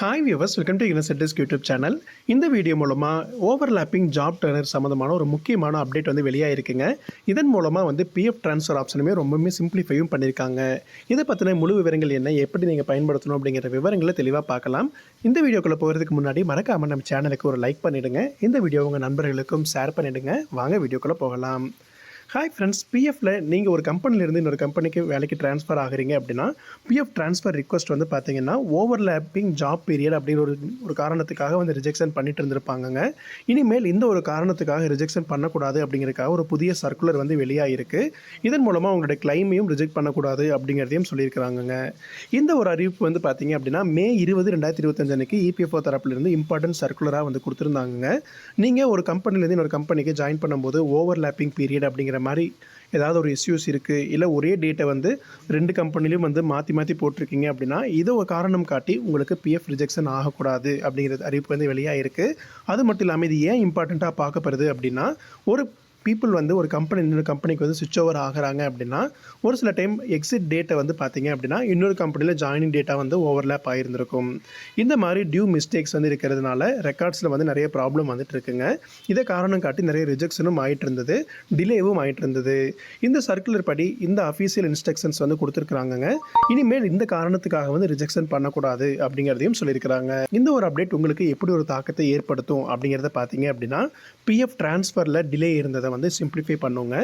Hi viewers, welcome to universities YouTube channel. இந்த video மூலமாக overlapping job turner சம்மந்தமான ஒரு முக்கியமான அப்டேட் வந்து வெளியாகிருக்குங்க. இதன் மூலமாக வந்து பிஎஃப் ட்ரான்ஸ்ஃபர் ஆப்ஷனுமே ரொம்பவுமே சிம்பிளிஃபையும் பண்ணியிருக்காங்க. இதை பற்றின முழு விவரங்கள் என்ன, எப்படி நீங்கள் பயன்படுத்தணும் அப்படிங்கிற விவரங்களை தெளிவாக பார்க்கலாம். இந்த வீடியோக்குள்ளே போகிறதுக்கு முன்னாடி மறக்காமல் நம்ம சேனலுக்கு ஒரு லைக் பண்ணிவிடுங்க. இந்த வீடியோ உங்கள் நண்பர்களுக்கும் ஷேர் பண்ணிவிடுங்க. வாங்க வீடியோக்குள்ளே போகலாம். ஹாய் ஃப்ரெண்ட்ஸ், பிஎஃப்ல நீங்கள் ஒரு கம்பெனிலேருந்து இன்னொரு கம்பெனிக்கு வேலைக்கு ட்ரான்ஸ்ஃபர் ஆகிறீங்க அப்படின்னா பிஎஃப் ட்ரான்ஸ்ஃபர் ரிக்வஸ்ட் வந்து பார்த்தீங்கன்னா ஓவர்லேப்பிங் ஜாப் பீரியட் அப்படிங்கிற ஒரு காரணத்துக்காக வந்து ரிஜெக்ஷன் பண்ணிட்டு இருந்திருப்பாங்கங்க. இனிமேல் இந்த ஒரு காரணத்துக்காக ரிஜெக்ஷன் பண்ணக்கூடாது அப்படிங்கிறதுக்காக ஒரு புதிய சர்க்குலர் வந்து வெளியாகிருக்கு. இதன் மூலமாக உங்களுடைய கிளைமையும் ரிஜெக்ட் பண்ணக்கூடாது அப்படிங்கிறதையும் சொல்லியிருக்கிறாங்கங்க. இந்த ஒரு அறிவிப்பு வந்து பார்த்தீங்க அப்படின்னா மே 20, 2025 அன்னைக்கு இபிஎஃப்ஓ தரப்புலேருந்து இம்பார்ட்டன்ட் சர்க்குலராக வந்து கொடுத்துருந்தாங்க. நீங்கள் ஒரு கம்பெனிலேருந்து இன்னொரு கம்பெனிக்கு ஜாயின் பண்ணும்போது ஓவர்லேப்பிங் பீரியட் அப்படிங்கிற மாதிரி ஏதாவது ஒரு இஷ்யூஸ் இருக்குது, இல்லை ஒரே டேட்டை வந்து 2 கம்பெனிலையும் வந்து மாற்றி போட்டிருக்கீங்க அப்படின்னா இதை ஒரு காரணம் காட்டி உங்களுக்கு பிஎஃப் ரிஜெக்ஷன் ஆகக்கூடாது அப்படிங்கிறது அறிவிப்பு வந்து வெளியாக இருக்குது. அது மட்டும் இல்லாமல் இது ஏன் இம்பார்ட்டண்ட்டாக பார்க்கப்படுது அப்படின்னா, ஒரு பீப்புள் வந்து ஒரு இன்னொரு கம்பெனிக்கு வந்து சுவிட்ச் ஓவர் ஆகிறாங்க அப்படின்னா ஒரு சில டைம் எக்ஸிட் டேட்டை வந்து பார்த்தீங்க அப்படின்னா இன்னொரு கம்பெனியில் ஜாயினிங் டேட்டா வந்து ஓவர்லேப் ஆகியிருந்திருக்கும். இந்த மாதிரி டியூ மிஸ்டேக்ஸ் வந்து இருக்கிறதுனால ரெக்கார்ட்ஸில் வந்து நிறைய ப்ராப்ளம் வந்துட்டு இருக்குங்க. இதை காரணம் காட்டி நிறைய ரிஜெக்ஷனும் ஆகிட்டு இருந்தது, டிலேவும் ஆகிட்டு இருந்தது. இந்த சர்க்குலர் படி இந்த அஃபீஷியல் இன்ஸ்ட்ரக்ஷன்ஸ் வந்து கொடுத்துருக்குறாங்கங்க. இனிமேல் இந்த காரணத்துக்காக வந்து ரிஜெக்ஷன் பண்ணக்கூடாது அப்படிங்கிறதையும் சொல்லியிருக்கிறாங்க. இந்த ஒரு அப்டேட் உங்களுக்கு எப்படி ஒரு தாக்கத்தை ஏற்படுத்தும் அப்படிங்கிறத பார்த்தீங்க அப்படின்னா, பிஎஃப் ட்ரான்ஸ்ஃபரில் டிலே இருந்ததை வந்து சிம்பிளிஃபை பண்ணுங்க.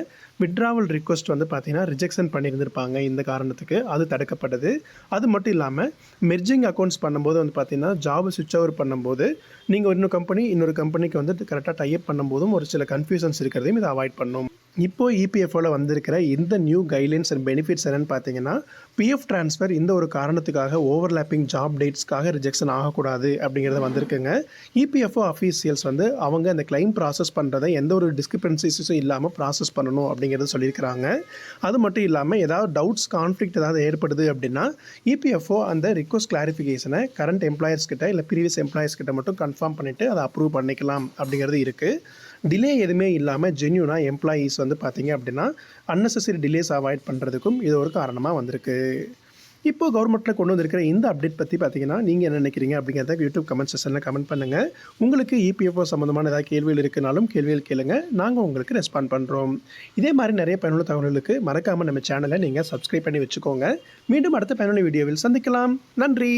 விட்ராவல் ரிக்வஸ்ட் வந்து பார்த்தீங்கன்னா ரிஜெக்ஷன் பண்ணியிருந்திருப்பாங்க, இந்த காரணத்துக்கு அது தடுக்கப்பட்டது. அது மட்டும் இல்லாமல் மெர்ஜிங் அக்கௌண்ட்ஸ் பண்ணும்போது வந்து பார்த்தீங்கன்னா ஜாப் சுவிட்ச் ஓவர் பண்ணும்போது நீங்கள் இன்னொரு கம்பெனிக்கு வந்து கரெக்டாக டைப் பண்ணும்போதும் ஒரு சில கன்ஃபியூஷன்ஸ் இருக்கிறதையும் இதை அவாய்ட் பண்ணும். இப்போது இபிஎஃப்ஓவில் வந்திருக்கிற இந்த நியூ கைட்லைன்ஸ் அண்ட் பெனிஃபிட்ஸ் என்னென்னு பார்த்தீங்கன்னா, பிஎஃப் ட்ரான்ஸ்ஃபர் இந்த ஒரு காரணத்துக்காக ஓவர்லேப்பிங் ஜாப் டேட்ஸ்க்காக ரிஜெக்ஷன் ஆகக்கூடாது அப்படிங்கிறத வந்திருக்குங்க. இபிஎஃப்ஓ அஃபீஷியல்ஸ் வந்து அவங்க அந்த கிளைம் ப்ராசஸ் பண்ணுறதை எந்த ஒரு டிஸ்கிரிபன்சிஸும் இல்லாமல் ப்ராசஸ் பண்ணணும் அப்படிங்கிறத சொல்லியிருக்கிறாங்க. அது மட்டும் இல்லாமல் ஏதாவது டவுட்ஸ், கான்ஃப்ளிக்ட் ஏதாவது ஏற்படுது அப்படின்னா இபிஎஃப்ஓ அந்த ரிக்வஸ்ட் கிளாரிஃபிகேஷனை கரண்ட் எம்ப்ளாயர்ஸ் கிட்ட இல்லை ப்ரீவியஸ் எம்ப்ளாயர்ஸ் கிட்ட மட்டும் கன்ஃபார்ம் பண்ணிவிட்டு அதை அப்ரூவ் பண்ணிக்கலாம் அப்படிங்கிறது இருக்குது. டிலே எதுவுமே இல்லாமல் ஜென்யூனாக எம்ப்ளாயீஸ் வந்து பார்த்தீங்க அப்படின்னா அன்னெசரி டிலேஸ் அவாய்ட் பண்ணுறதுக்கும் இது ஒரு காரணமாக வந்திருக்கு. இப்போது கவர்மெண்ட்டில் கொண்டு வந்திருக்கிற இந்த அப்டேட் பற்றி பார்த்தீங்கன்னா நீங்கள் என்ன நினைக்கிறீங்க அப்படிங்கிறத யூடியூப் கமெண்ட் செக்ஷனில் கமெண்ட் பண்ணுங்கள். உங்களுக்கு இபிஎஃப்ஓ சம்மந்தமான ஏதாவது கேள்விகள் இருக்குனாலும் கேள்விகள் கேளுங்க, நாங்கள் உங்களுக்கு ரெஸ்பாண்ட் பண்ணுறோம். இதே மாதிரி நிறைய பயனுள்ள தகவல்களுக்கு மறக்காமல் நம்ம சேனலை நீங்கள் சப்ஸ்கிரைப் பண்ணி வச்சுக்கோங்க. மீண்டும் அடுத்த பயனுள்ள வீடியோவில் சந்திக்கலாம். நன்றி.